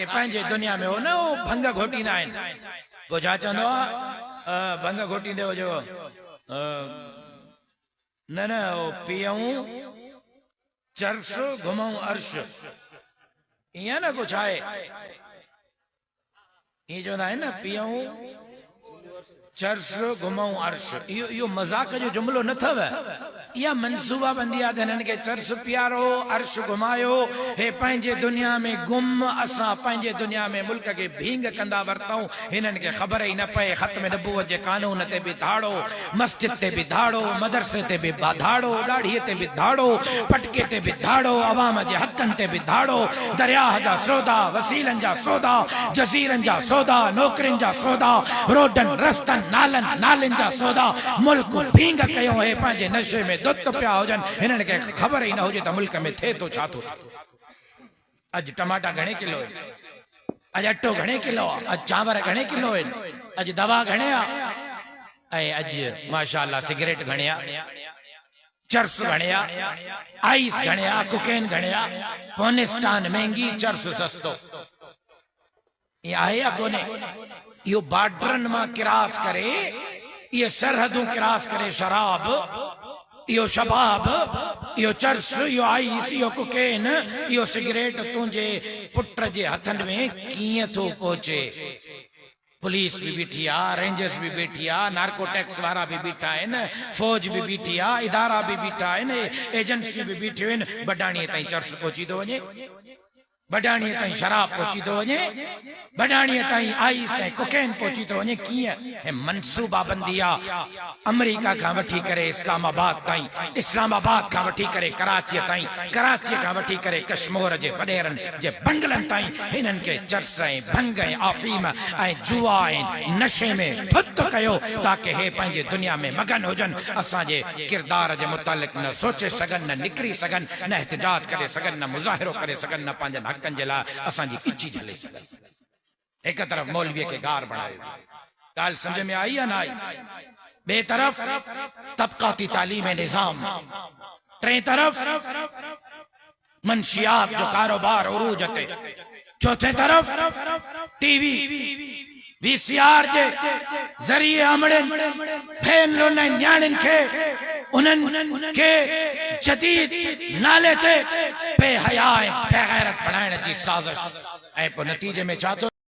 ताकि पंहिंजे दुनिया में हो न हो भंग घोटींदा आहिनि। पोइ छा चवंदो आहे भंग घोटींदे हो जो न न पियऊं चर्स घुमऊं अर्श, ईअं न कुछ आहे। ईअं चवंदा आहिनि न पियऊं चर्स घुमऊं अर्श। इहो मज़ाक जो जुमिलो न अथव, इहा मनसूबा बंदी आहे। हिननि खे चर्स पियारो, अर्श घुमायो, हे पंहिंजे दुनिया में गुम, असां पंहिंजे दुनिया में मुल्क खे भींग कंदा वरतऊं। हिननि खे ख़बर ई न पए ख़त्म नबूवत जे कानून ते बि धाड़ो, मस्जिद ते बि धाड़ो, मदरसे ते बि धाड़ो, ॾाढ़ीअ ते बि धाड़ो, पटके ते बि धाड़ो, अवाम जे हक़नि ते बि धाड़ो, दरियाह जा सौदा, वसीलनि जा सौदा, जज़ीरनि जा सौदा, नौकरियुनि जा सौदा, रोडनि रस्तनि नालनि नालियुनि जा सौदा, मुल्क भींग कयो। हे पंहिंजे नशे में दुत पिया हुजनि, हिननि खे ख़बर ई न हुजे त मुल्क में थिए थो छा थो। अॼु टमाटा घणे किलो आहिनि, अॼु अटो घणे किलो आहे, अॼु चांवर घणे किलो आहिनि, अॼु दवा घणे आहे, ऐं अॼु माशाअल्लाह सिगरेट घणे आहे, चर्स घणे आहे, आइस घणे आहे, कुकेन घणे आहे। अफगानिस्तान महंगी, चर्स सस्तो। ये आहे या कोन्हे? इहो बॉर्डरनि मां क्रॉस करे, इहे सरहदूं क्रॉस करे शराब, इहो शबाब, इहो चर्स, इहो आइस, इहो कुकेन, इहो सिगरेट तुंहिंजे पुट जे हथनि में कीअं थो पहुचे। पुलिस भी बीठी आहे, रेंजर्स भी बीठी आहे, नार्को टैक्स वारा भी बीठा आहिनि, फौज भी बीठी आहे, इदारा भी बीठा आहिनि, एजेंसियूं भी बीठियूं आहिनि। बडाणीअ ताईं चर्स पहुची थो वञे, बडाणीअ ताईं शराब पहुची थो वञे, बडाणीअ ताईं आइस ऐं कुकेन पहुची थो वञे। कीअं? हे मनसूबा बंदी आहे। अमेरिका खां वठी करे इस्लामाबाद ताईं, इस्लामाबाद खां वठी करे कराचीअ ताईं, कराचीअ खां वठी करे कश्मीर जे वॾेरनि जे बंगलनि ताईं हिननि खे चर्स ऐं भंग ऐं अफ़ीम ऐं जुआ ऐं नशे में धुत कयो ताकि हे पंहिंजे दुनिया में मगन हुजनि, असांजे किरदार जे मुतालिक़ न सोचे सघनि, न निकिरी सघनि, न एहतिजाज करे सघनि, न मुज़ाहिरो करे सघनि, न पंहिंजनि हक़नि जे लाइ असांजी इच्छी झले सघनि। एक तरफ मौलवीअ खे गार बणायो, ॻाल्हि सम्झ में आई या न आई? ॿिए तरफ़ तबक़ाती तालीम निज़ाम, टे तरफ़ मंशियात जो कारोबार उरूज ते, चौथे तरफ़ टीवी वीसीआर जे ज़रिए अमड़नि फैन न्याणियुनि खे उन्हनि खे जदीद नाले ते बेहया ऐं बेगैरत बणाइण जी साज़िश, ऐं पोइ नतीजे में छा थो